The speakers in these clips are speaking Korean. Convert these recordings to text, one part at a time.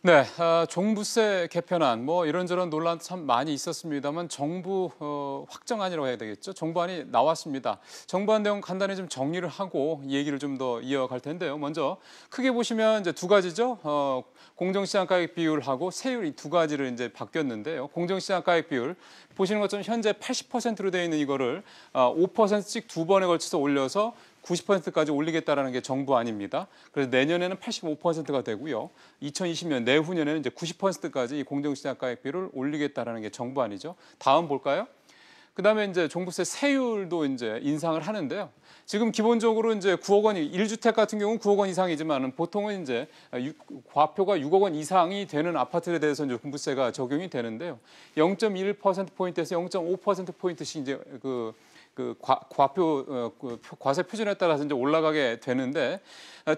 네, 종부세 개편안 뭐 이런저런 논란 참 많이 있었습니다만 정부 확정안이라고 해야 되겠죠. 정부안이 나왔습니다. 정부안 내용 간단히 좀 정리를 하고 얘기를 좀 더 이어갈 텐데요. 먼저 크게 보시면 이제 두 가지죠. 공정시장가액 비율하고 세율 이 두 가지를 이제 바뀌었는데요. 공정시장가액 비율 보시는 것처럼 현재 80%로 되어 있는 이거를 5%씩 두 번에 걸쳐서 올려서 90%까지 올리겠다라는 게 정부안입니다. 그래서 내년에는 85%가 되고요. 2020년 내후년에는 이제 90%까지 이 공정시장가액비를 올리겠다라는 게 정부안이죠. 다음 볼까요? 그다음에 이제 종부세 세율도 이제 인상을 하는데요. 지금 기본적으로 이제 9억 원이 1주택 같은 경우는 9억 원 이상이지만 보통은 이제 과표가 6억 원 이상이 되는 아파트에 대해서 이제 종부세가 적용이 되는데요. 0.1%포인트에서 0.5%포인트씩 이제 과표 과세 표준에 따라서 이제 올라가게 되는데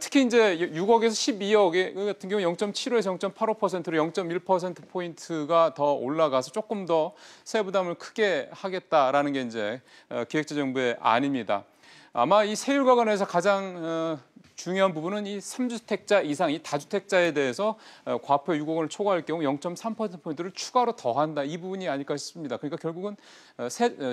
특히 이제 6억에서 12억 같은 경우 0.75에서 0.85%로 0.1%포인트가 더 올라가서 조금 더 세부담을 크게 하겠다라는 게 이제 기획재정부의 안입니다. 아마 이 세율과 관련해서 가장 중요한 부분은 이 3주택자 이상, 이 다주택자에 대해서 과표 6억 원을 초과할 경우 0.3%포인트를 추가로 더한다. 이 부분이 아닐까 싶습니다. 그러니까 결국은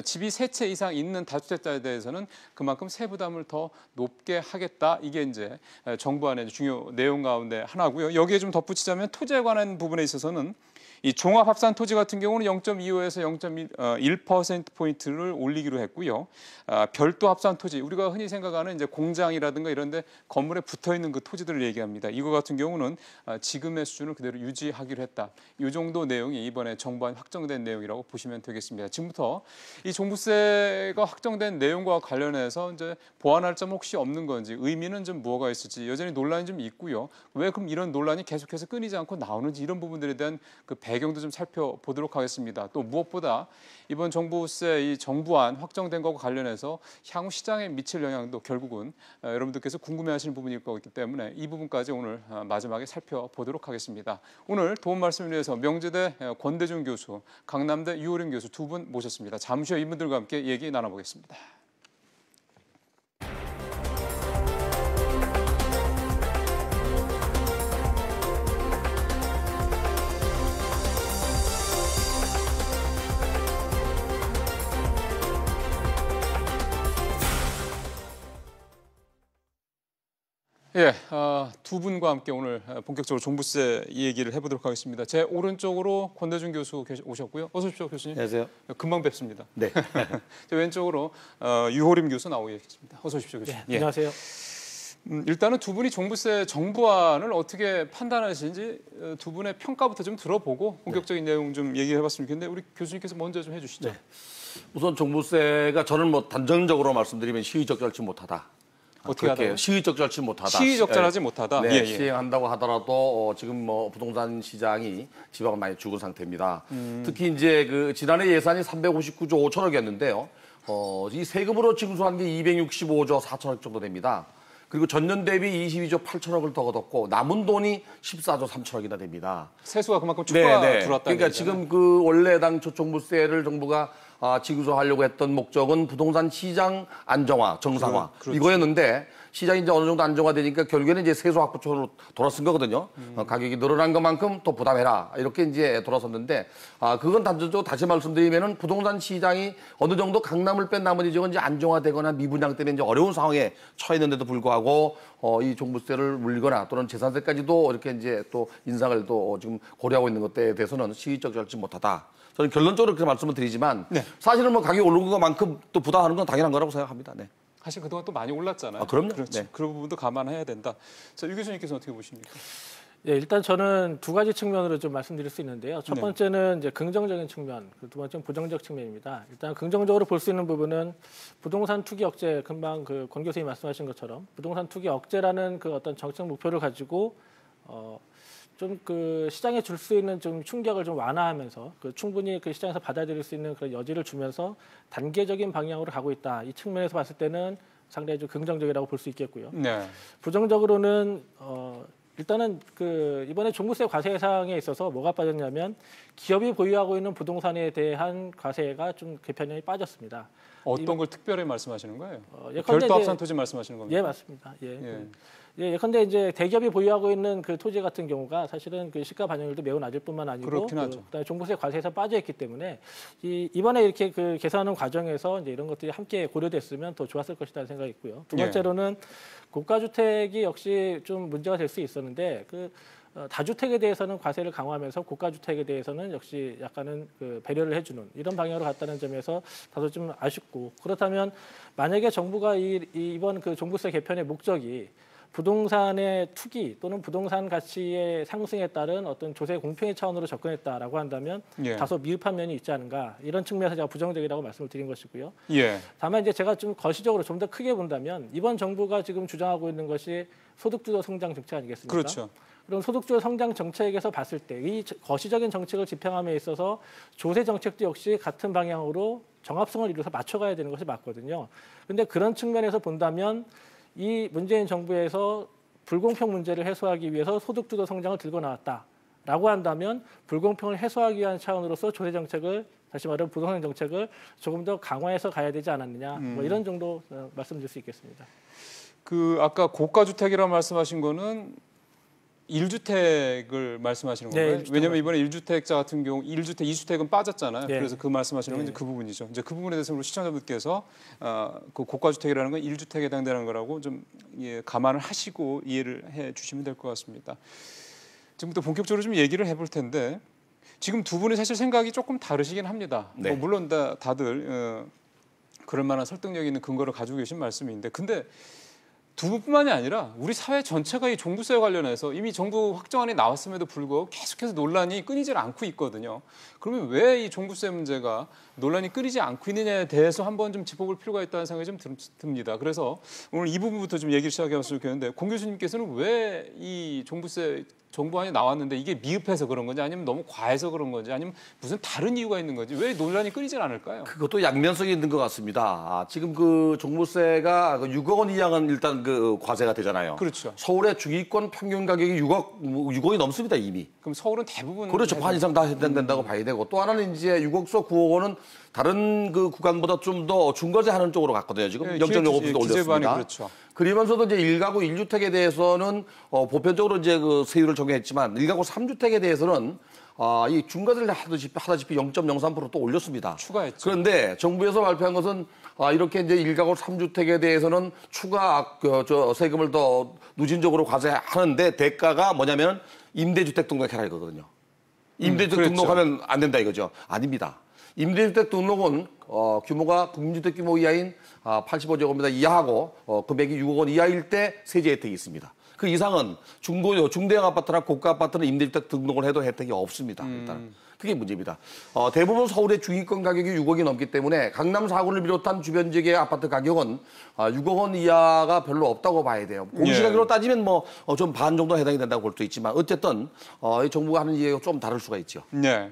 집이 세 채 이상 있는 다주택자에 대해서는 그만큼 세부담을 더 높게 하겠다. 이게 이제 정부안의 중요 내용 가운데 하나고요. 여기에 좀 덧붙이자면 토지에 관한 부분에 있어서는 이 종합합산 토지 같은 경우는 0.25에서 0.1%포인트를 올리기로 했고요. 별도 합산 토지, 우리가 흔히 생각하는 이제 공장이라든가 이런 데 건물에 붙어 있는 그 토지들을 얘기합니다. 이거 같은 경우는 지금의 수준을 그대로 유지하기로 했다. 이 정도 내용이 이번에 정부안 확정된 내용이라고 보시면 되겠습니다. 지금부터 이 종부세가 확정된 내용과 관련해서 이제 보완할 점 혹시 없는 건지, 의미는 좀 무엇가 있을지 여전히 논란이 좀 있고요. 왜 그럼 이런 논란이 계속해서 끊이지 않고 나오는지 이런 부분들에 대한 그 배경도 좀 살펴보도록 하겠습니다. 또 무엇보다 이번 종부세 이 정부안 확정된 것과 관련해서 향후 시장에 미칠 영향도 결국은 여러분들께서 궁금해하시는 부분일 거기 때문에 이 부분까지 오늘 마지막에 살펴보도록 하겠습니다. 오늘 도움 말씀을 위해서 명지대 권대중 교수, 강남대 유호림 교수 두 분 모셨습니다. 잠시 후 이분들과 함께 얘기 나눠보겠습니다. 예, 두 분과 함께 오늘 본격적으로 종부세 얘기를 해보도록 하겠습니다. 제 오른쪽으로 권대중 교수 오셨고요. 어서 오십시오, 교수님. 안녕하세요. 금방 뵙습니다. 네. 제 왼쪽으로 유호림 교수 나오고 계십니다. 어서 오십시오, 교수님. 네, 안녕하세요. 일단은 두 분이 종부세 정부안을 어떻게 판단하시는지 두 분의 평가부터 좀 들어보고 본격적인 내용 좀 얘기해봤으면 좋겠는데 우리 교수님께서 먼저 좀 해주시죠. 네. 우선 종부세가 저는 뭐 단정적으로 말씀드리면 시의적절치 못하다. 어떻게 하다요? 시의적절치 못하다. 시의적절하지 못하다. 네, 예. 시행한다고 하더라도 지금 뭐 부동산 시장이 지방은 많이 죽은 상태입니다. 특히 이제 그 지난해 예산이 359조 5천억이었는데요. 이 세금으로 징수한 게 265조 4천억 정도 됩니다. 그리고 전년 대비 22조 8천억을 더 얻었고 남은 돈이 14조 3천억이나 됩니다. 세수가 그만큼 추가 들어왔다. 그러니까 지금 그 원래 당초 종부세를 정부가 징수하려고 했던 목적은 부동산 시장 안정화, 정상화 그렇죠. 이거였는데 시장이 이제 어느 정도 안정화되니까 결국에는 이제 세수 확보처로 돌아선 거거든요. 가격이 늘어난 것만큼 또 부담해라 이렇게 이제 돌아섰는데 그건 단전적으로 다시 말씀드리면은 부동산 시장이 어느 정도 강남을 뺀 나머지 지역은 이제 안정화되거나 미분양 때문에 이제 어려운 상황에 처했는데도 불구하고 이 종부세를 물리거나 또는 재산세까지도 이렇게 이제 또 인상을 또 지금 고려하고 있는 것에 대해서는 시의적절치 못하다. 저는 결론적으로 그렇게 말씀을 드리지만 사실은 뭐 가격이 오른 것만큼 또 부담하는 건 당연한 거라고 생각합니다. 네. 사실 그동안 또 많이 올랐잖아요. 그럼요. 그렇죠. 네. 그런 부분도 감안해야 된다. 자, 유 교수님께서 어떻게 보십니까? 예, 일단 저는 두 가지 측면으로 좀 말씀드릴 수 있는데요. 첫 번째는 이제 긍정적인 측면, 두 번째는 부정적 측면입니다. 일단 긍정적으로 볼 수 있는 부분은 부동산 투기 억제, 금방 그 권 교수님이 말씀하신 것처럼 부동산 투기 억제라는 그 어떤 정책 목표를 가지고 좀 그 시장에 줄 수 있는 좀 충격을 좀 완화하면서 충분히 그 시장에서 받아들일 수 있는 그런 여지를 주면서 단계적인 방향으로 가고 있다. 이 측면에서 봤을 때는 상당히 좀 긍정적이라고 볼 수 있겠고요. 네. 부정적으로는 일단은 그 이번에 종부세 과세 예상에 있어서 뭐가 빠졌냐면 기업이 보유하고 있는 부동산에 대한 과세가 좀 개편량이 빠졌습니다. 어떤 걸 특별히 말씀하시는 거예요? 예컨대 별도 합산 토지 말씀하시는 겁니까? 예, 맞습니다. 예컨대 이제 대기업이 보유하고 있는 그 토지 같은 경우가 사실은 그 시가 반영률도 매우 낮을 뿐만 아니고 그렇긴 하죠. 그다음에 종부세 과세에서 빠져 있기 때문에 이번에 이렇게 그 계산하는 과정에서 이제 이런 것들이 함께 고려됐으면 더 좋았을 것이라는 생각이 있고요. 두 번째로는 고가주택이 역시 좀 문제가 될 수 있었는데 다주택에 대해서는 과세를 강화하면서 고가주택에 대해서는 역시 약간은 그 배려를 해주는 이런 방향으로 갔다는 점에서 다소 좀 아쉽고, 그렇다면 만약에 정부가 이번 그 종부세 개편의 목적이 부동산의 투기 또는 부동산 가치의 상승에 따른 어떤 조세 공평의 차원으로 접근했다라고 한다면 다소 미흡한 면이 있지 않은가, 이런 측면에서 제가 부정적이라고 말씀을 드린 것이고요. 다만 이제 제가 좀 거시적으로 좀 더 크게 본다면 이번 정부가 지금 주장하고 있는 것이 소득주도 성장 정책 아니겠습니까? 그렇죠. 그럼 소득주도 성장 정책에서 봤을 때 이 거시적인 정책을 집행함에 있어서 조세 정책도 역시 같은 방향으로 정합성을 이루어서 맞춰가야 되는 것이 맞거든요. 그런데 그런 측면에서 본다면 이 문재인 정부에서 불공평 문제를 해소하기 위해서 소득주도 성장을 들고 나왔다라고 한다면 불공평을 해소하기 위한 차원으로서 조세 정책을, 다시 말하면 부동산 정책을 조금 더 강화해서 가야 되지 않았느냐, 뭐 이런 정도 말씀드릴 수 있겠습니다. 아까 고가주택이라고 말씀하신 거는 1주택을 말씀하시는 건가요? 네, 왜냐하면 이번에 1주택자 같은 경우 1주택, 2주택은 빠졌잖아요. 네. 그래서 그 말씀하시는 건 이제 그 부분이죠. 이제 그 부분에 대해서 우리 시청자분께서 그 고가주택이라는 건 1주택에 해당되는 거라고 좀 감안을 하시고 이해를 해 주시면 될 것 같습니다. 지금부터 본격적으로 좀 얘기를 해볼 텐데, 지금 두 분이 사실 생각이 조금 다르시긴 합니다. 네. 뭐 물론 다들 그럴 만한 설득력 있는 근거를 가지고 계신 말씀인데, 근데 두 분뿐만이 아니라 우리 사회 전체가 이 종부세와 관련해서 이미 정부 확정안이 나왔음에도 불구하고 계속해서 논란이 끊이질 않고 있거든요. 그러면 왜 이 종부세 문제가 논란이 끊이지 않고 있느냐에 대해서 한번 좀 짚어볼 필요가 있다는 생각이 좀 듭니다. 그래서 오늘 이 부분부터 좀 얘기를 시작해봤으면 좋겠는데, 공 교수님께서는 왜 이 종부세 정부안이 나왔는데 이게 미흡해서 그런 건지, 아니면 너무 과해서 그런 건지, 아니면 무슨 다른 이유가 있는 건지, 왜 논란이 끊이질 않을까요? 그것도 양면성이 있는 것 같습니다. 지금 그 종부세가 6억 원 이하는 일단 그 과세가 되잖아요. 그렇죠. 서울의 중위권 평균 가격이 6억이 넘습니다, 이미. 그럼 서울은 대부분 그렇죠. 반 이상 다 해당된다고 봐야 되고, 또 하나는 이제 6억서 9억 원은 다른 그 구간보다 좀 더 중과세 하는 쪽으로 갔거든요. 지금 0.05% 올렸습니다. 그렇죠. 그러면서도 이제 1가구 1주택에 대해서는 보편적으로 이제 그 세율을 적용했지만 1가구 3주택에 대해서는 이 중과세를 하다시피 0.03% 또 올렸습니다. 추가했죠. 그런데 정부에서 발표한 것은 이렇게 이제 1가구 3주택에 대해서는 추가 세금을 더 누진적으로 과세하는데 대가가 뭐냐면 임대주택 등록해라 이거거든요. 임대주택 그렇죠. 등록하면 안 된다 이거죠. 아닙니다. 임대주택 등록은 규모가 국민주택 규모 이하인 85제곱미터 이하하고 금액이 6억 원 이하일 때 세제 혜택이 있습니다. 그 이상은 중대형 아파트나 고가 아파트는 임대주택 등록을 해도 혜택이 없습니다. 일단 그게 문제입니다. 대부분 서울의 중위권 가격이 6억이 넘기 때문에 강남 4구를 비롯한 주변 지역의 아파트 가격은 6억 원 이하가 별로 없다고 봐야 돼요. 공시가격으로 따지면 뭐 좀 반 정도 해당이 된다고 볼 수 있지만 어쨌든 이 정부가 하는 이해가 좀 다를 수가 있죠. 네.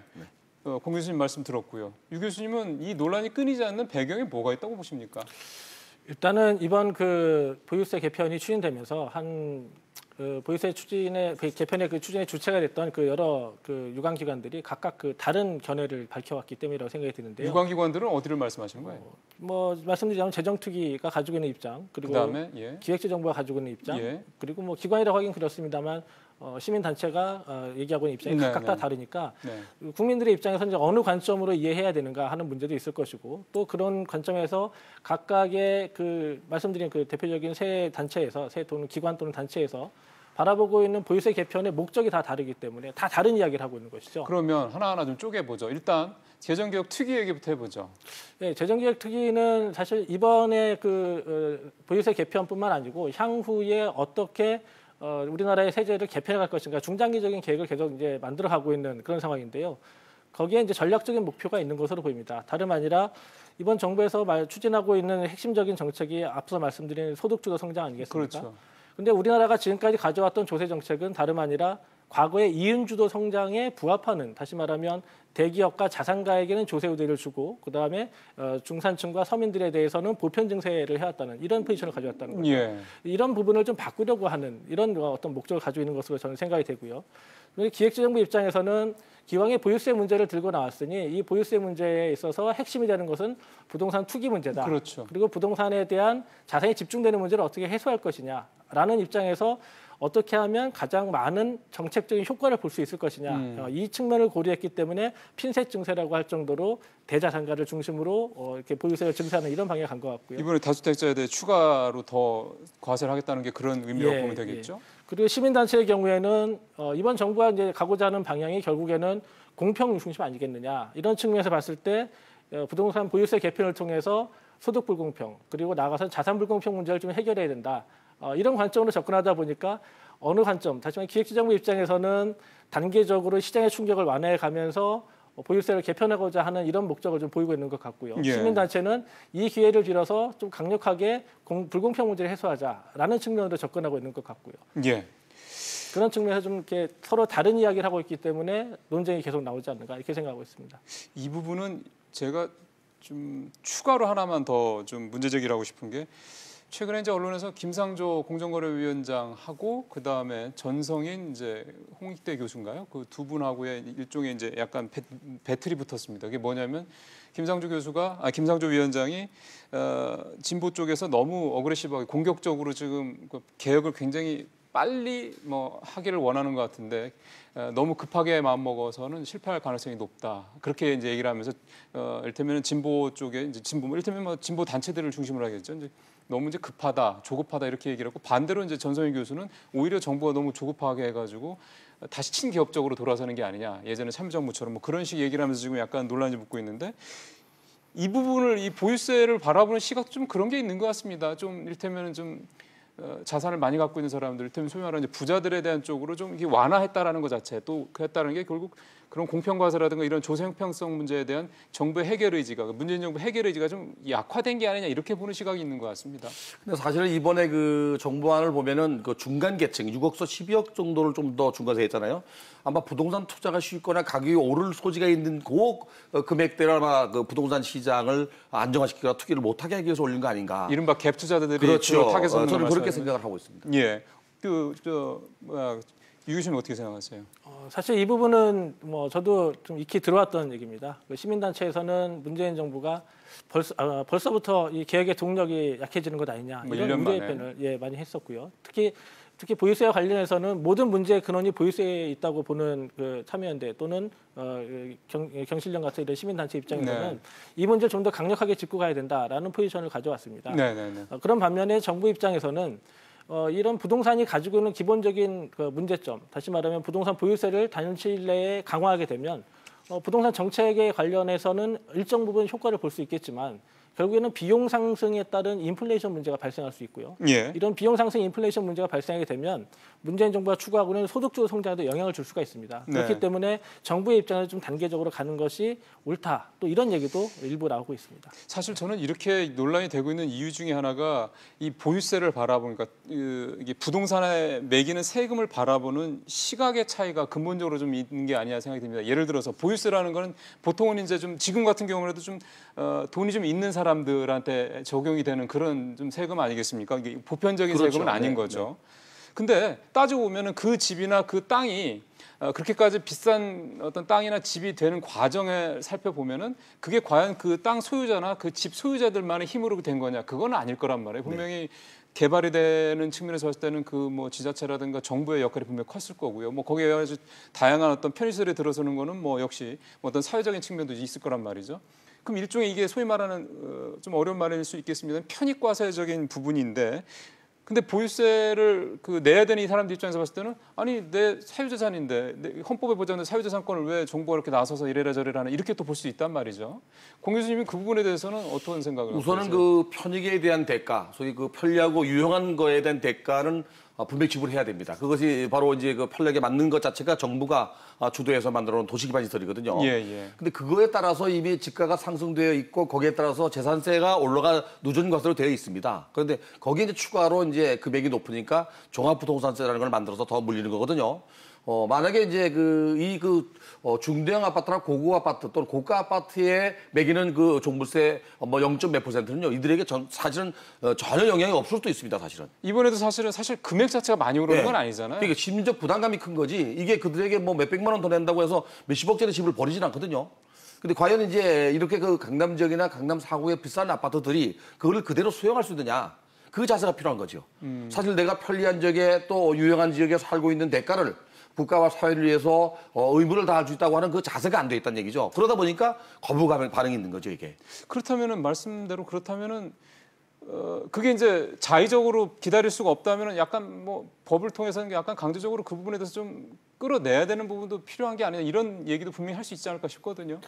공 교수님 말씀 들었고요. 유 교수님은 이 논란이 끊이지 않는 배경에 뭐가 있다고 보십니까? 일단은 이번 그 보유세 개편이 추진되면서 보유세 개편의 그 추진의 주체가 됐던 그 여러 그 유관기관들이 각각 그 다른 견해를 밝혀왔기 때문이라고 생각이 드는데요. 유관기관들은 어디를 말씀하시는 거예요? 뭐 말씀드리자면 재정특위가 가지고 있는 입장, 그리고 그다음에 기획재정부가 가지고 있는 입장, 그리고 뭐 기관이라고 하긴 그렇습니다만 시민단체가 얘기하고 있는 입장이 각각 다 다르니까 국민들의 입장에서 이제 어느 관점으로 이해해야 되는가 하는 문제도 있을 것이고, 또 그런 관점에서 각각의 그 말씀드린 그 대표적인 세 단체에서 또는 기관 또는 단체에서 바라보고 있는 보유세 개편의 목적이 다 다르기 때문에 다 다른 이야기를 하고 있는 것이죠. 그러면 하나하나 좀 쪼개보죠. 일단 재정개혁 특위 얘기부터 해보죠. 네, 재정개혁 특위는 사실 이번에 그 보유세 개편뿐만 아니고 향후에 어떻게 우리나라의 세제를 개편해 갈 것인가 중장기적인 계획을 계속 이제 만들어 가고 있는 그런 상황인데요. 거기에 이제 전략적인 목표가 있는 것으로 보입니다. 다름 아니라 이번 정부에서 추진하고 있는 핵심적인 정책이 앞서 말씀드린 소득주도 성장 아니겠습니까? 그렇죠. 근데 우리나라가 지금까지 가져왔던 조세 정책은 다름 아니라 과거의 이윤주도 성장에 부합하는, 다시 말하면 대기업과 자산가에게는 조세 우대를 주고 그다음에 중산층과 서민들에 대해서는 보편 증세를 해왔다는 이런 포지션을 가져왔다는 거죠. 예. 이런 부분을 좀 바꾸려고 하는 이런 어떤 목적을 가지고 있는 것으로 저는 생각이 되고요. 기획재정부 입장에서는 기왕에 보유세 문제를 들고 나왔으니 이 보유세 문제에 있어서 핵심이 되는 것은 부동산 투기 문제다. 그렇죠. 그리고 부동산에 대한 자산이 집중되는 문제를 어떻게 해소할 것이냐라는 입장에서 어떻게 하면 가장 많은 정책적인 효과를 볼 수 있을 것이냐. 이 측면을 고려했기 때문에 핀셋 증세라고 할 정도로 대자산가를 중심으로 이렇게 보유세를 증세하는 이런 방향에 간 것 같고요. 이번에 다주택자에 대해 추가로 더 과세를 하겠다는 게 그런 의미라고 보면 되겠죠? 그리고 시민단체의 경우에는 이번 정부가 이제 가고자 하는 방향이 결국에는 공평 중심 아니겠느냐. 이런 측면에서 봤을 때 부동산 보유세 개편을 통해서 소득 불공평 그리고 나아가서 자산 불공평 문제를 좀 해결해야 된다. 이런 관점으로 접근하다 보니까 어느 관점, 다시 말해 기획재정부 입장에서는 단계적으로 시장의 충격을 완화해 가면서 보유세를 개편하고자 하는 이런 목적을 좀 보이고 있는 것 같고요. 예. 시민단체는 이 기회를 빌어서 좀 강력하게 불공평 문제를 해소하자라는 측면으로 접근하고 있는 것 같고요. 예. 그런 측면에서 좀 이렇게 서로 다른 이야기를 하고 있기 때문에 논쟁이 계속 나오지 않는가 이렇게 생각하고 있습니다. 이 부분은 제가 좀 추가로 하나만 더 좀 문제제기를 하고 싶은 게 최근에 이제 언론에서 김상조 공정거래위원장하고 그 다음에 전성인 이제 홍익대 교수인가요? 그 두 분하고의 일종의 이제 약간 배틀이 붙었습니다. 그게 뭐냐면 김상조 위원장이 진보 쪽에서 너무 어그레시브하게 공격적으로 지금 그 개혁을 굉장히 빨리 하기를 원하는 것 같은데 너무 급하게 마음 먹어서는 실패할 가능성이 높다. 그렇게 이제 얘기를 하면서 이를테면 진보 쪽에 이제 이를테면 진보 단체들을 중심으로 하겠죠. 이제 너무 이제 급하다, 조급하다 이렇게 얘기를 했고 반대로 이제 전성인 교수는 오히려 정부가 너무 조급하게 해가지고 다시 친기업적으로 돌아서는 게 아니냐. 예전에 참여정부처럼 그런 식 얘기를 하면서 지금 약간 논란이 붙고 있는데 이 부분을 이 보유세를 바라보는 시각 좀 그런 게 있는 것 같습니다. 좀 이를테면 좀 자산을 많이 갖고 있는 사람들, 소위 말하는 부자들에 대한 쪽으로 좀 이게 완화했다라는 것 자체, 또 그랬다는 게 결국 그런 공평과세라든가 이런 조세 형평성 문제에 대한 정부의 해결 의지가 문재인 정부 해결 의지가 좀 약화된 게 아니냐 이렇게 보는 시각이 있는 것 같습니다. 근데 사실은 이번에 그 정부안을 보면은 그 중간 계층 6억서 12억 정도를 좀 더 중과세했잖아요. 아마 부동산 투자가 쉽거나 가격이 오를 소지가 있는 그 금액대로 아마 그 부동산 시장을 안정화시키거나 투기를 못하게 하기 위해서 올린 거 아닌가. 이른바 갭 투자들이 그렇죠. 타겟을 저는 그렇게 생각을 하고 있습니다. 예, 유 교수님 어떻게 생각하세요? 사실 이 부분은 저도 좀 익히 들어왔던 얘기입니다. 시민단체에서는 문재인 정부가 벌써부터 이 개혁의 동력이 약해지는 것 아니냐 이런 우려의 표현을 많이 했었고요. 특히 보유세와 관련해서는 모든 문제의 근원이 보유세에 있다고 보는 그 참여연대 또는 경실련 같은 이런 시민단체 입장에서는 이 문제를 좀 더 강력하게 짚고 가야 된다라는 포지션을 가져왔습니다. 그런 반면에 정부 입장에서는 이런 부동산이 가지고 있는 기본적인 그 문제점, 다시 말하면 부동산 보유세를 단일 내에 강화하게 되면 부동산 정책에 관련해서는 일정 부분 효과를 볼 수 있겠지만 결국에는 비용 상승에 따른 인플레이션 문제가 발생할 수 있고요. 예. 이런 비용 상승 인플레이션 문제가 발생하게 되면 문재인 정부가 추구하고는 소득주도 성장에도 영향을 줄 수가 있습니다. 그렇기 때문에 정부의 입장에서 좀 단계적으로 가는 것이 옳다. 또 이런 얘기도 일부 나오고 있습니다. 사실 저는 이렇게 논란이 되고 있는 이유 중에 하나가 이 보유세를 바라보니까 이게 부동산에 매기는 세금을 바라보는 시각의 차이가 근본적으로 좀 있는 게 아니냐 생각이 듭니다. 예를 들어서 보유세라는 거는 보통은 이제 좀 지금 같은 경우라도 좀 돈이 좀 있는 사람들한테 적용이 되는 그런 좀 세금 아니겠습니까? 이게 보편적인 그렇죠. 세금은 아닌 거죠. 근데 따지고 보면은 그 집이나 그 땅이 그렇게까지 비싼 어떤 땅이나 집이 되는 과정을 살펴보면은 그게 과연 그 땅 소유자나 그 집 소유자들만의 힘으로 된 거냐? 그건 아닐 거란 말이에요. 분명히 개발이 되는 측면에서 봤을 때는 그 지자체라든가 정부의 역할이 분명히 컸을 거고요. 거기에 아주 다양한 어떤 편의시설에 들어서는 거는 역시 어떤 사회적인 측면도 있을 거란 말이죠. 그럼 일종의 이게 소위 말하는 좀 어려운 말일 수 있겠습니다. 편익과세적인 부분인데, 근데 보유세를 내야 되는 이 사람들 입장에서 봤을 때는 아니 내 사유재산인데 내 헌법에 보장된 사유재산권을 왜 정부가 이렇게 나서서 이래라 저래라 하는 이렇게 또 볼 수 있단 말이죠. 공 교수님은 그 부분에 대해서는 어떤 생각을 갖고 우선은 계세요? 그 편익에 대한 대가, 소위 그 편리하고 유용한 거에 대한 대가는 분명히 지불해야 됩니다. 그것이 바로 이제 그 편리하게 맞는 것 자체가 정부가 주도해서 만들어놓은 도시기반 시설이거든요. 근데 그거에 따라서 이미 집가가 상승되어 있고 거기에 따라서 재산세가 올라가 누준 것으로 되어 있습니다. 그런데 거기에 이제 추가로 이제 금액이 높으니까 종합부동산세라는 걸 만들어서 더 물리는 거거든요. 만약에 이제 중대형 아파트나 고급 아파트 또는 고가 아파트에 매기는 그 종부세 뭐 0. 몇 %는요, 이들에게 사실은 전혀 영향이 없을 수도 있습니다, 사실은. 이번에도 사실 금액 자체가 많이 오르는 건 아니잖아요. 그러니까 심리적 부담감이 큰 거지. 이게 그들에게 뭐 몇백만 원 더 낸다고 해서 몇십억짜리 집을 버리진 않거든요. 근데 과연 이제 이렇게 그 강남 지역이나 강남 사구의 비싼 아파트들이 그걸 그대로 수용할 수 있느냐. 그 자세가 필요한 거죠. 사실 내가 편리한 지역에 또 유용한 지역에 살고 있는 대가를 국가와 사회를 위해서 의무를 다할 수 있다고 하는 그 자세가 안 돼 있다는 얘기죠. 그러다 보니까 거부감 반응이 있는 거죠, 이게. 그렇다면은 말씀대로 그렇다면은 그게 이제 자의적으로 기다릴 수가 없다면은 약간 뭐 법을 통해서는 약간 강제적으로 그 부분에 대해서 좀 끌어내야 되는 부분도 필요한 게 아니냐 이런 얘기도 분명히 할 수 있지 않을까 싶거든요.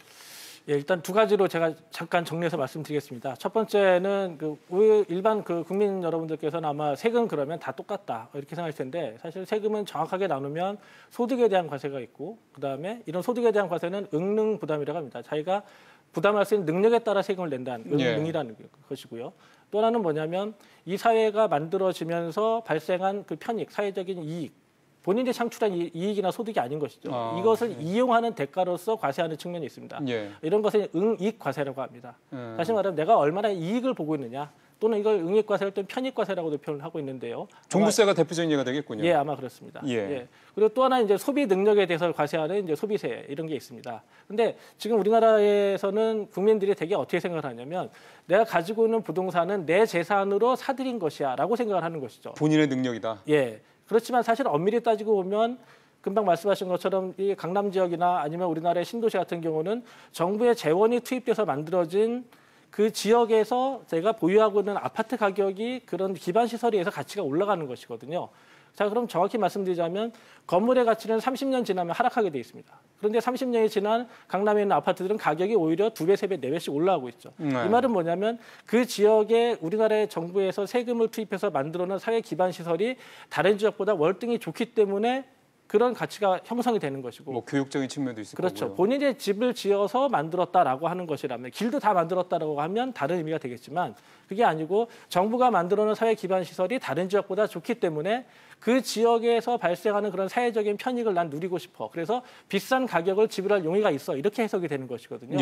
예, 일단 두 가지로 제가 잠깐 정리해서 말씀드리겠습니다. 첫 번째는 우리 일반 국민 여러분들께서는 아마 세금 그러면 다 똑같다 이렇게 생각할 텐데, 사실 세금은 정확하게 나누면 소득에 대한 과세가 있고, 그다음에 이런 소득에 대한 과세는 응능 부담이라고 합니다. 자기가 부담할 수 있는 능력에 따라 세금을 낸다는 응능이라는 것이고요. 또 하나는 뭐냐면 이 사회가 만들어지면서 발생한 그 편익, 사회적인 이익, 본인이 창출한 이익이나 소득이 아닌 것이죠. 이것을 이용하는 대가로서 과세하는 측면이 있습니다. 이런 것을 응이익과세라고 합니다. 다시 말하면 내가 얼마나 이익을 보고 있느냐, 또는 이걸 응이익과세를 또는 편익과세라고도 표현을 하고 있는데요. 종부세가 대표적인 예가 되겠군요. 예, 아마 그렇습니다. 그리고 또 하나 이제 소비 능력에 대해서 과세하는 이제 소비세 이런 게 있습니다. 근데 지금 우리나라에서는 국민들이 되게 어떻게 생각을 하냐면, 내가 가지고 있는 부동산은 내 재산으로 사들인 것이야라고 생각을 하는 것이죠. 본인의 능력이다. 예. 그렇지만 사실 엄밀히 따지고 보면 금방 말씀하신 것처럼 이 강남 지역이나 아니면 우리나라의 신도시 같은 경우는 정부의 재원이 투입돼서 만들어진 그 지역에서 제가 보유하고 있는 아파트 가격이 그런 기반 시설에 의해서 가치가 올라가는 것이거든요. 자, 그럼 정확히 말씀드리자면 건물의 가치는 30년 지나면 하락하게 돼 있습니다. 그런데 30년이 지난 강남에 있는 아파트들은 가격이 오히려 2배, 3배, 4배씩 올라가고 있죠. 이 말은 뭐냐면 그 지역에 우리나라의 정부에서 세금을 투입해서 만들어놓은 사회 기반 시설이 다른 지역보다 월등히 좋기 때문에 그런 가치가 형성이 되는 것이고, 뭐 교육적인 측면도 있을 그렇죠. 거고요. 본인의 집을 지어서 만들었다라고 하는 것이라면, 길도 다 만들었다라고 하면 다른 의미가 되겠지만, 그게 아니고 정부가 만들어놓은 사회 기반 시설이 다른 지역보다 좋기 때문에 그 지역에서 발생하는 그런 사회적인 편익을 난 누리고 싶어. 그래서 비싼 가격을 지불할 용의가 있어. 이렇게 해석이 되는 것이거든요.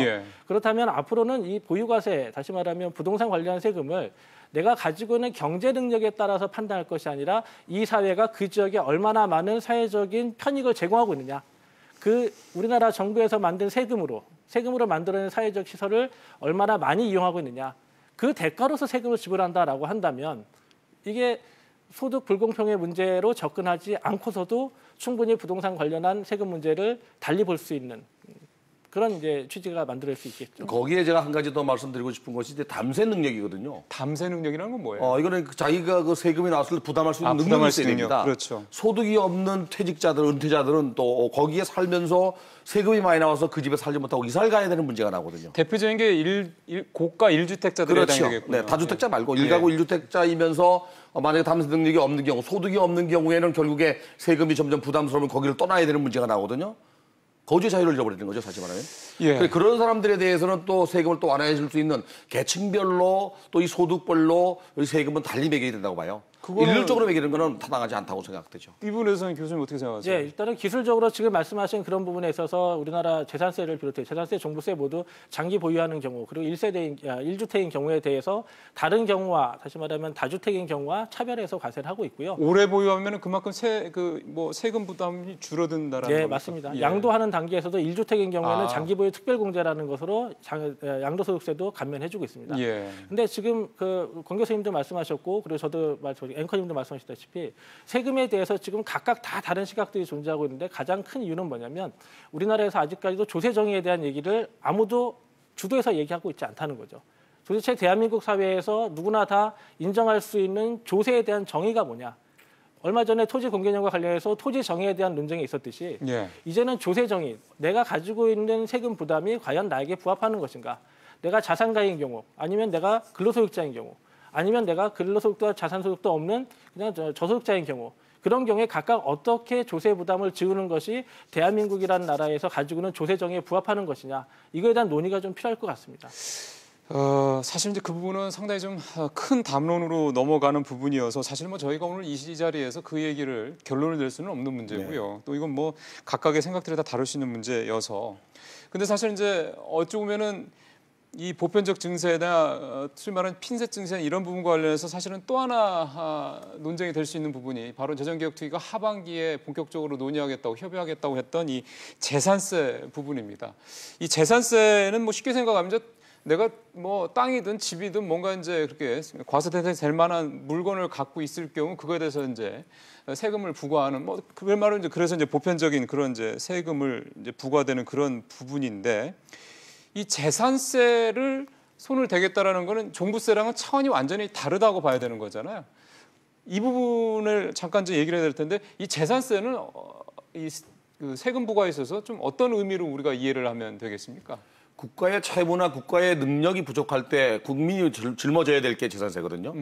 그렇다면 앞으로는 이 보유과세, 다시 말하면 부동산 관련 세금을 내가 가지고 있는 경제 능력에 따라서 판단할 것이 아니라 이 사회가 그 지역에 얼마나 많은 사회적인 편익을 제공하고 있느냐. 우리나라 정부에서 만든 세금으로 만들어낸 사회적 시설을 얼마나 많이 이용하고 있느냐. 그 대가로서 세금을 지불한다라고 한다면 이게 소득 불공평의 문제로 접근하지 않고서도 충분히 부동산 관련한 세금 문제를 달리 볼 수 있는 그런 이제 취지가 만들어질 수 있겠죠. 거기에 제가 한 가지 더 말씀드리고 싶은 것이 이제 담세 능력이거든요. 담세 능력이라는 건 뭐예요? 이거는 자기가 그 세금이 나왔을 때 부담할 수 있는 능력이 있어야 됩니다. 그렇죠. 소득이 없는 퇴직자들, 은퇴자들은 또 거기에 살면서 세금이 많이 나와서 그 집에 살지 못하고 이사를 가야 되는 문제가 나거든요. 대표적인 게 고가 1주택자들에 그렇죠. 해당되겠군요. 네, 다주택자 말고 1가구 1주택자이면서 만약에 담세 능력이 없는 경우, 소득이 없는 경우에는 결국에 세금이 점점 부담스러우면 거기를 떠나야 되는 문제가 나거든요. 거주의 자유를 잃어버리는 거죠, 사실 말하면. 그런 사람들에 대해서는 또 세금을 또 완화해 줄 수 있는 계층별로 또 이 소득별로 세금은 달리 매겨야 된다고 봐요. 일률적으로 매기는 거는 타당하지 않다고 생각되죠. 이 부분에 대해서는 교수님 어떻게 생각하세요? 예, 일단은 기술적으로 지금 말씀하신 그런 부분에 있어서 우리나라 재산세를 비롯해 재산세, 종부세 모두 장기 보유하는 경우, 그리고 1주택인 경우에 대해서 다른 경우와, 다시 말하면 다주택인 경우와 차별해서 과세를 하고 있고요. 오래 보유하면 그만큼 세금 부담이 줄어든다라는 네, 겁니까? 맞습니다. 양도하는 단계에서도 1주택인 경우에는 장기 보유 특별공제라는 것으로 양도소득세도 감면해주고 있습니다. 근데 지금 권 교수님도 말씀하셨고, 그리고 저도 앵커님도 말씀하셨다시피 세금에 대해서 지금 각각 다 다른 시각들이 존재하고 있는데, 가장 큰 이유는 뭐냐면 우리나라에서 아직까지도 조세 정의에 대한 얘기를 아무도 주도해서 얘기하고 있지 않다는 거죠. 도대체 대한민국 사회에서 누구나 다 인정할 수 있는 조세에 대한 정의가 뭐냐. 얼마 전에 토지 공개념과 관련해서 토지 정의에 대한 논쟁이 있었듯이 이제는 조세 정의, 내가 가지고 있는 세금 부담이 과연 나에게 부합하는 것인가. 내가 자산가인 경우, 아니면 내가 근로소득자인 경우, 아니면 내가 근로소득도 자산소득도 없는 그냥 저소득자인 경우, 그런 경우에 각각 어떻게 조세 부담을 지우는 것이 대한민국이라는 나라에서 가지고 있는 조세 정의에 부합하는 것이냐, 이거에 대한 논의가 좀 필요할 것 같습니다. 사실 이제 그 부분은 상당히 좀 큰 담론으로 넘어가는 부분이어서 사실 뭐 저희가 오늘 이 자리에서 그 얘기를 결론을 낼 수는 없는 문제고요. 또 이건 뭐 각각의 생각들이 다 다를 수 있는 문제여서. 근데 사실 이제 어찌 보면은 이 보편적 증세나 소위 말하는 핀셋 증세 이런 부분과 관련해서 사실은 또 하나 논쟁이 될 수 있는 부분이 바로 재정개혁특위가 하반기에 본격적으로 논의하겠다고 협의하겠다고 했던 이 재산세 부분입니다. 이 재산세는 뭐 쉽게 생각하면 이제 내가 뭐 땅이든 집이든 뭔가 이제 그렇게 과세대상이 될 만한 물건을 갖고 있을 경우 그거에 대해서 이제 세금을 부과하는 뭐 그걸 말로 이제 그래서 이제 보편적인 그런 이제 세금을 이제 부과되는 그런 부분인데 이 재산세를 손을 대겠다라는 거는 종부세랑은 차원이 완전히 다르다고 봐야 되는 거잖아요. 이 부분을 잠깐 좀 얘기를 해야 될 텐데 이 재산세는 그 세금 부과에 있어서 좀 어떤 의미로 우리가 이해를 하면 되겠습니까? 국가의 채무나 국가의 능력이 부족할 때 국민이 짊어져야 될 게 재산세거든요.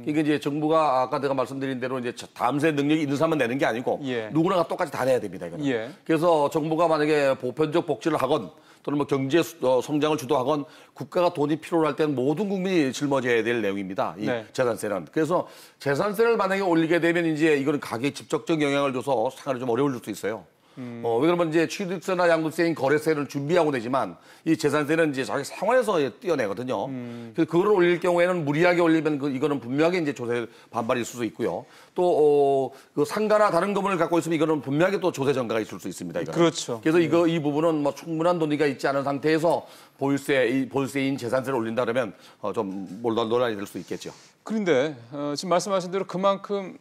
이게 이제 정부가 아까 내가 말씀드린 대로 이제 다음세 능력이 있는 사람만 내는 게 아니고 예. 누구나 똑같이 다 내야 됩니다. 이거는. 예. 그래서 정부가 만약에 보편적 복지를 하건 또는 뭐 경제 성장을 주도하건 국가가 돈이 필요로 할 때는 모든 국민이 짊어져야 될 내용입니다. 이 네. 재산세는. 그래서 재산세를 만약에 올리게 되면 이제 이거는 가계에 직접적 영향을 줘서 생활이 좀 어려울 수 있어요. 왜 그러면 이제 취득세나 양도세인 거래세를 준비하고 내지만 이 재산세는 이제 자기 생활에서 떼어내거든요. 그래서 그걸 올릴 경우에는 무리하게 올리면 이거는 분명하게 이제 조세 반발이 있을 수 있고요. 또 그 상가나 다른 건물을 갖고 있으면 이거는 분명하게 또 조세 전가가 있을 수 있습니다. 이거는. 그렇죠. 그래서 이 부분은 뭐 충분한 논의가 있지 않은 상태에서 보유세인 재산세를 올린다 그러면 좀 논란이 될 수 있겠죠. 그런데 지금 말씀하신 대로 그만큼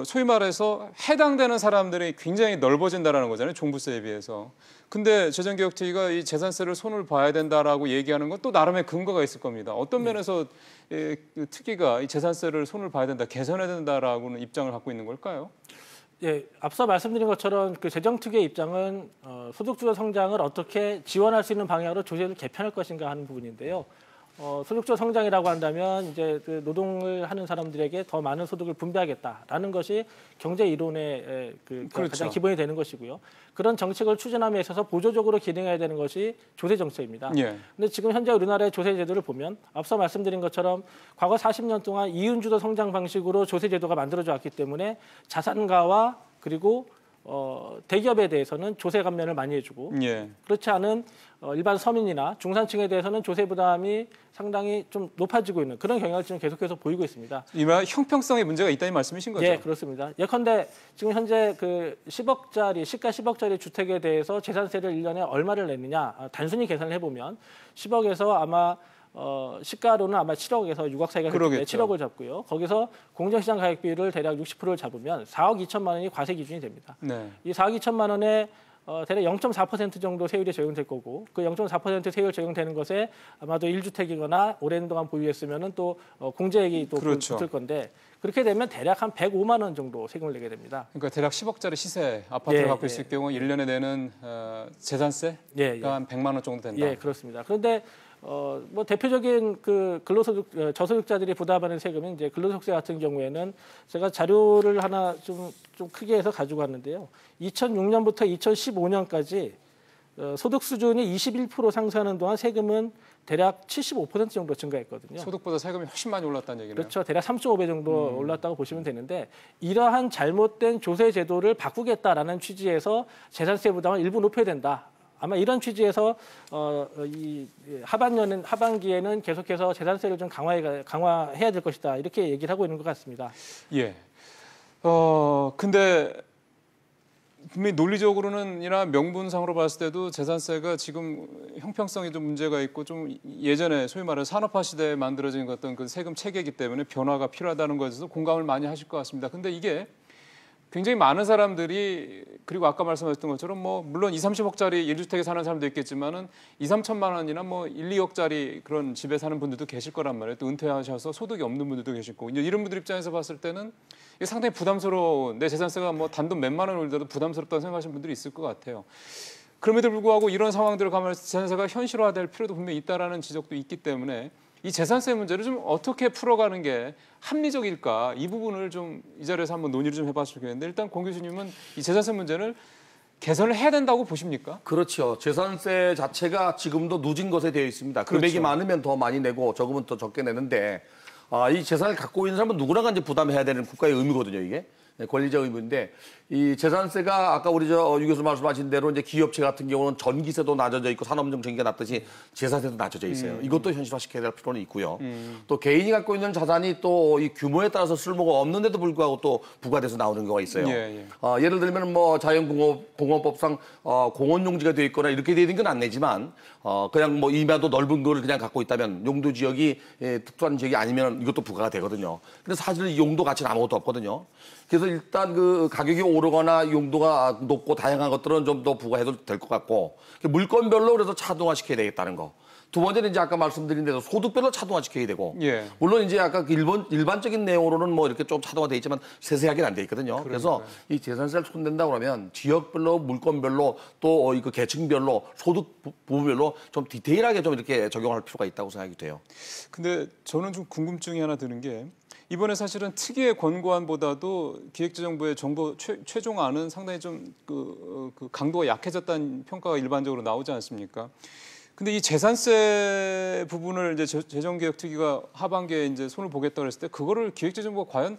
소위 말해서 해당되는 사람들이 굉장히 넓어진다라는 거잖아요. 종부세에 비해서. 근데 재정개혁특위가 이 재산세를 손을 봐야 된다라고 얘기하는 건 또 나름의 근거가 있을 겁니다. 어떤 면에서 특위가 이 재산세를 손을 봐야 된다, 개선해야 된다라고는 입장을 갖고 있는 걸까요? 예, 앞서 말씀드린 것처럼 그 재정특위의 입장은 소득주도 성장을 어떻게 지원할 수 있는 방향으로 조세를 개편할 것인가 하는 부분인데요. 소득주도 성장이라고 한다면 이제 그 노동을 하는 사람들에게 더 많은 소득을 분배하겠다라는 것이 경제 이론의 그렇죠. 가장 기본이 되는 것이고요. 그런 정책을 추진함에 있어서 보조적으로 기능해야 되는 것이 조세 정책입니다. 예. 근데 지금 현재 우리나라의 조세 제도를 보면 앞서 말씀드린 것처럼 과거 40년 동안 이윤주도 성장 방식으로 조세 제도가 만들어져 왔기 때문에 자산가와 그리고 대기업에 대해서는 조세 감면을 많이 해주고 예. 그렇지 않은 일반 서민이나 중산층에 대해서는 조세 부담이 상당히 좀 높아지고 있는 그런 경향을 지금 계속해서 보이고 있습니다. 이 말 형평성의 문제가 있다는 말씀이신 거죠? 예, 그렇습니다. 예컨대 지금 현재 그 10억짜리 시가 10억짜리 주택에 대해서 재산세를 1년에 얼마를 내느냐 단순히 계산을 해보면 10억에서 아마 시가로는 아마 7억에서 6억 사이가 될 텐데 7억을 잡고요. 거기서 공정시장 가격비를 대략 60%를 잡으면 4억 2천만 원이 과세 기준이 됩니다. 네. 이 4억 2천만 원에 대략 0.4% 정도 세율이 적용될 거고 그 0.4% 세율 적용되는 것에 아마도 1주택이거나 오랜 동안 보유했으면은 또 공제액이 또 그렇죠. 붙을 건데 그렇게 되면 대략 한 105만 원 정도 세금을 내게 됩니다. 그러니까 대략 10억짜리 시세 아파트를 갖고 있을 경우 1년에 내는 재산세가 한 100만 원 정도 된다. 예, 그렇습니다. 그런데 뭐 대표적인 그 근로소득 저소득자들이 부담하는 세금인 이제 근로소득세 같은 경우에는 제가 자료를 하나 좀 크게 해서 가지고 왔는데요. 2006년부터 2015년까지 소득 수준이 21% 상승하는 동안 세금은 대략 75% 정도 증가했거든요. 소득보다 세금이 훨씬 많이 올랐다는 얘기네요. 그렇죠. 대략 3.5배 정도 올랐다고 보시면 되는데 이러한 잘못된 조세 제도를 바꾸겠다라는 취지에서 재산세 부담을 일부 높여야 된다. 아마 이런 취지에서 이 하반기에는 계속해서 재산세를 좀 강화해야 될 것이다. 이렇게 얘기를 하고 있는 것 같습니다. 예. 근데 분명히 논리적으로는이나 명분상으로 봤을 때도 재산세가 지금 형평성이 좀 문제가 있고 좀 예전에 소위 말해 산업화 시대에 만들어진 어떤 그 세금 체계이기 때문에 변화가 필요하다는 것에서 공감을 많이 하실 것 같습니다. 근데 이게 굉장히 많은 사람들이 그리고 아까 말씀하셨던 것처럼 뭐 물론 20, 30억짜리 1주택에 사는 사람도 있겠지만은 2, 3천만 원이나 뭐 1, 2억짜리 그런 집에 사는 분들도 계실 거란 말이에요. 또 은퇴하셔서 소득이 없는 분들도 계실 거고. 이제 이런 분들 입장에서 봤을 때는 이게 상당히 부담스러운 내 재산세가 뭐 단돈 몇만 원 올려도 부담스럽다고 생각하시는 분들이 있을 것 같아요. 그럼에도 불구하고 이런 상황들을 가면서 재산세가 현실화될 필요도 분명히 있다라는 지적도 있기 때문에 이 재산세 문제를 좀 어떻게 풀어가는 게 합리적일까 이 부분을 좀 이 자리에서 한번 논의를 좀 해봤으면 좋겠는데 일단 공 교수님은 이 재산세 문제를 개선을 해야 된다고 보십니까? 그렇죠. 재산세 자체가 지금도 누진 것에 되어 있습니다. 금액이 그렇죠. 많으면 더 많이 내고 적으면 더 적게 내는데 이 재산을 갖고 있는 사람은 누구나가 이제 부담해야 되는 국가의 의무거든요, 이게. 권리적 의무인데 이 재산세가 아까 우리 유 교수 말씀하신 대로 이제 기업체 같은 경우는 전기세도 낮아져 있고 산업용 전기가 낮듯이 재산세도 낮아져 있어요. 이것도 현실화시켜야 될 필요는 있고요. 또 개인이 갖고 있는 자산이 또 이 규모에 따라서 쓸모가 없는데도 불구하고 또 부과돼서 나오는 경우가 있어요. 예를 들면 뭐 자연공업법상 공원용지가 되어 있거나 이렇게 되어 있는 건 안 내지만 그냥 뭐 이마도 넓은 거를 그냥 갖고 있다면 용도 지역이 특수한 지역이 아니면 이것도 부과가 되거든요. 근데 사실 이 용도 가치는 아무것도 없거든요. 그래서 일단 그 가격이 오르거나 용도가 높고 다양한 것들은 좀 더 부과해도 될 것 같고 물건별로 그래서 차등화시켜야 되겠다는 거. 두 번째는 이제 아까 말씀드린 대로 소득별로 차등화시켜야 되고 물론 이제 아까 일반적인 내용으로는 뭐 이렇게 좀 차등화돼 있지만 세세하게는 안 돼 있거든요. 그래서 이 재산세를 손댄다 그러면 지역별로 물건별로 또 그 계층별로 소득 부분별로 좀 디테일하게 좀 이렇게 적용할 필요가 있다고 생각이 돼요. 근데 저는 좀 궁금증이 하나 드는 게 이번에 사실은 특위의 권고안보다도 기획재정부의 정부 최종안은 상당히 좀 그 강도가 약해졌다는 평가가 일반적으로 나오지 않습니까? 근데 이 재산세 부분을 이제 재정개혁특위가 하반기에 이제 손을 보겠다 그랬을 때 그거를 기획재정부가 과연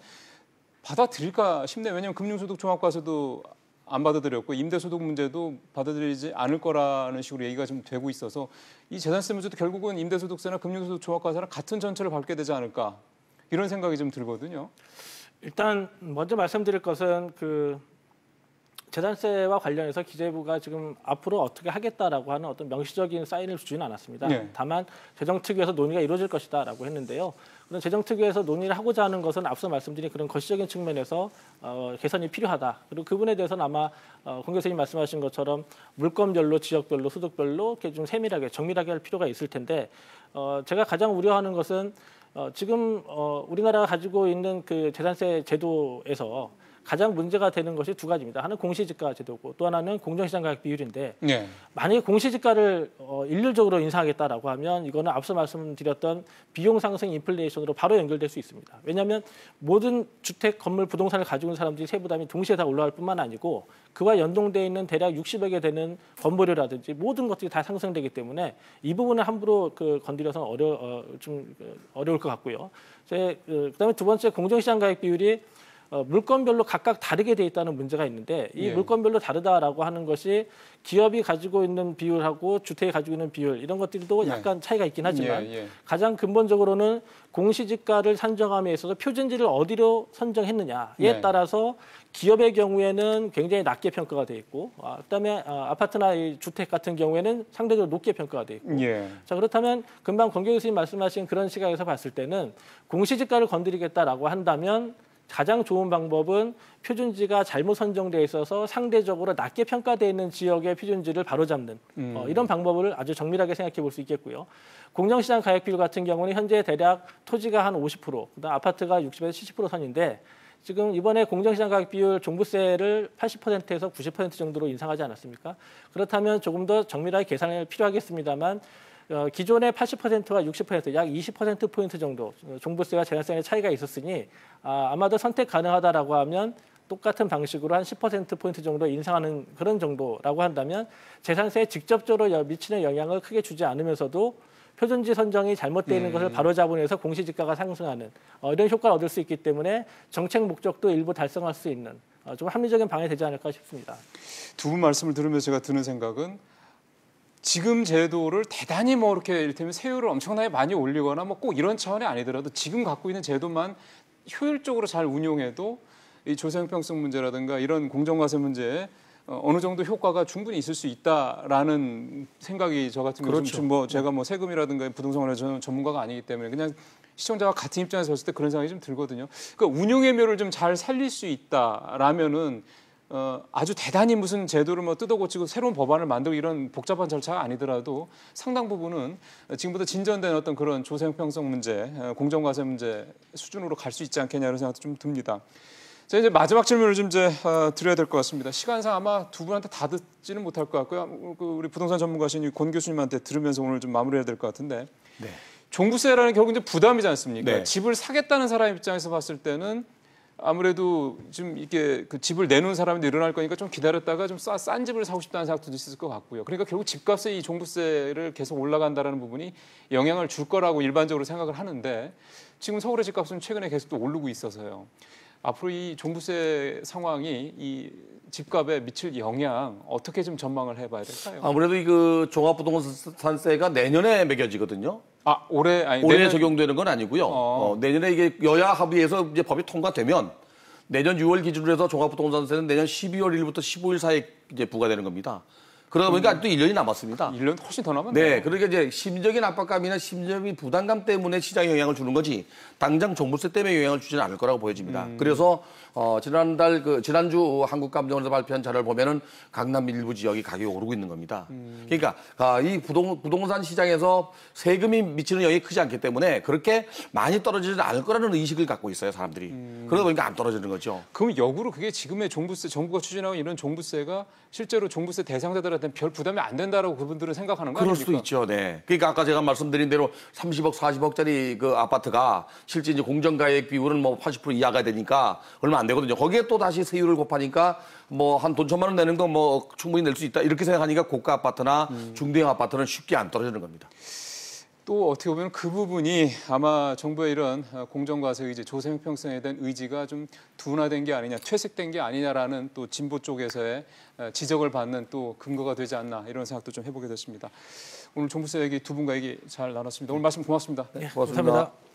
받아들일까 싶네요. 왜냐하면 금융소득 종합과세도 안 받아들였고 임대소득 문제도 받아들이지 않을 거라는 식으로 얘기가 좀 되고 있어서 이 재산세 문제도 결국은 임대소득세나 금융소득 종합과세랑 같은 전철을 밟게 되지 않을까 이런 생각이 좀 들거든요. 일단 먼저 말씀드릴 것은 그 재산세와 관련해서 기재부가 지금 앞으로 어떻게 하겠다라고 하는 어떤 명시적인 사인을 주지는 않았습니다. 다만 재정특위에서 논의가 이루어질 것이다라고 했는데요. 그런 재정특위에서 논의를 하고자 하는 것은 앞서 말씀드린 그런 거시적인 측면에서 개선이 필요하다. 그리고 그 부분에 대해서는 아마 권 교수님 말씀하신 것처럼 물건별로, 지역별로, 소득별로 이렇게 좀 세밀하게, 정밀하게 할 필요가 있을 텐데 제가 가장 우려하는 것은 지금 우리나라가 가지고 있는 그 재산세 제도에서 가장 문제가 되는 것이 두 가지입니다. 하나는 공시지가 제도고 또 하나는 공정시장 가격 비율인데 만약에 공시지가를 일률적으로 인상하겠다라고 하면 이거는 앞서 말씀드렸던 비용 상승 인플레이션으로 바로 연결될 수 있습니다. 왜냐하면 모든 주택, 건물, 부동산을 가지고 있는 사람들이 세부담이 동시에 다 올라갈 뿐만 아니고 그와 연동되어 있는 대략 60여 개 되는 건물이라든지 모든 것들이 다 상승되기 때문에 이 부분을 함부로 건드려서는 좀 어려울 것 같고요. 그다음에 두 번째 공정시장 가격 비율이 물건별로 각각 다르게 돼 있다는 문제가 있는데 이 물건별로 다르다라고 하는 것이 기업이 가지고 있는 비율하고 주택이 가지고 있는 비율 이런 것들도 약간 차이가 있긴 하지만 가장 근본적으로는 공시지가를 산정함에 있어서 표준지를 어디로 선정했느냐에 따라서 기업의 경우에는 굉장히 낮게 평가가 돼 있고 그다음에 아파트나 이 주택 같은 경우에는 상대적으로 높게 평가가 돼 있고 자 그렇다면 금방 권 교수님 말씀하신 그런 시각에서 봤을 때는 공시지가를 건드리겠다라고 한다면 가장 좋은 방법은 표준지가 잘못 선정돼 있어서 상대적으로 낮게 평가되어 있는 지역의 표준지를 바로잡는 이런 방법을 아주 정밀하게 생각해 볼 수 있겠고요. 공정시장 가격 비율 같은 경우는 현재 대략 토지가 한 50%, 그다음 아파트가 60에서 70% 선인데 지금 이번에 공정시장 가격 비율 종부세를 80%에서 90% 정도로 인상하지 않았습니까? 그렇다면 조금 더 정밀하게 계산이 필요하겠습니다만 기존의 80%와 60%, 약 20%포인트 정도 종부세와 재산세의 차이가 있었으니 아마도 선택 가능하다라고 하면 똑같은 방식으로 한 10%포인트 정도 인상하는 그런 정도라고 한다면 재산세에 직접적으로 미치는 영향을 크게 주지 않으면서도 표준지 선정이 잘못되어 있는 것을 바로잡으면서 공시지가가 상승하는 이런 효과를 얻을 수 있기 때문에 정책 목적도 일부 달성할 수 있는 좀 합리적인 방향이 되지 않을까 싶습니다. 두 분 말씀을 들으면서 제가 드는 생각은 지금 제도를 대단히 뭐 이렇게 이를테면 세율을 엄청나게 많이 올리거나 뭐 꼭 이런 차원이 아니더라도 지금 갖고 있는 제도만 효율적으로 잘 운용해도 이 조세형평성 문제라든가 이런 공정과세 문제에 어느 정도 효과가 충분히 있을 수 있다라는 생각이 저 같은 경우는 뭐 제가 뭐 세금이라든가 부동산에 저는 전문가가 아니기 때문에 그냥 시청자와 같은 입장에서 봤을 때 그런 생각이 좀 들거든요. 그러니까 운용의 묘를 좀 잘 살릴 수 있다라면은 아주 대단히 무슨 제도를 뭐 뜯어고치고 새로운 법안을 만들고 이런 복잡한 절차가 아니더라도 상당 부분은 지금보다 진전된 어떤 그런 조세형평성 문제, 공정과세 문제 수준으로 갈 수 있지 않겠냐는 생각도 좀 듭니다. 자, 이제 마지막 질문을 좀 이제 드려야 될 것 같습니다. 시간상 아마 두 분한테 다 듣지는 못할 것 같고요. 우리 부동산 전문가신 권 교수님한테 들으면서 오늘 좀 마무리해야 될 것 같은데 종부세라는 결국 이제 부담이지 않습니까? 집을 사겠다는 사람 입장에서 봤을 때는 아무래도 좀 이게 그 집을 내놓은 사람이 늘어날 거니까 좀 기다렸다가 좀 싼 집을 사고 싶다는 생각도 있을 것 같고요. 그러니까 결국 집값에 이 종부세를 계속 올라간다라는 부분이 영향을 줄 거라고 일반적으로 생각을 하는데 지금 서울의 집값은 최근에 계속 또 오르고 있어서요. 앞으로 이 종부세 상황이 이 집값에 미칠 영향 어떻게 좀 전망을 해봐야 될까요? 아무래도 이 그 종합부동산세가 내년에 매겨지거든요. 아 올해 아니 올해 내년 적용되는 건 아니고요. 내년에 이게 여야 합의해서 이제 법이 통과되면 내년 6월 기준으로 해서 종합부동산세는 내년 12월 1일부터 15일 사이에 이제 부과되는 겁니다. 그러다 보니까 아직도 1년이 남았습니다. 1년 훨씬 더 남았네요. 네, 그러니까 이제 심적인 압박감이나 심적인 부담감 때문에 시장에 영향을 주는 거지 당장 종부세 때문에 영향을 주지는 않을 거라고 보여집니다. 그래서 지난주 한국감정원에서 발표한 자료를 보면은 강남 일부 지역이 가격이 오르고 있는 겁니다. 그러니까 이 부동산 시장에서 세금이 미치는 영향이 크지 않기 때문에 그렇게 많이 떨어지지 않을 거라는 의식을 갖고 있어요, 사람들이. 그러다 보니까 안 떨어지는 거죠. 그럼 역으로 그게 지금의 종부세, 정부가 추진하고 이런 종부세가 실제로 종부세 대상자들한테는 별 부담이 안 된다라고 그분들은 생각하는 거 그럴 아닙니까? 수도 있죠, 네. 그러니까 아까 제가 말씀드린 대로 30억, 40억짜리 그 아파트가 실제 이제 공정가액 비율은 뭐 80% 이하가 되니까 얼마 안 되거든요. 거기에 또 다시 세율을 곱하니까 뭐 한 돈 1,000만 원 내는 거 뭐 충분히 낼 수 있다. 이렇게 생각하니까 고가 아파트나 중대형 아파트는 쉽게 안 떨어지는 겁니다. 또 어떻게 보면 그 부분이 아마 정부의 이런 공정과세 의지, 조세 형평성에 대한 의지가 좀 둔화된 게 아니냐, 퇴색된 게 아니냐라는 또 진보 쪽에서의 지적을 받는 또 근거가 되지 않나 이런 생각도 좀 해보게 됐습니다. 오늘 종부세 얘기 두 분과 얘기 잘 나눴습니다. 오늘 말씀 고맙습니다. 네, 고맙습니다. 감사합니다.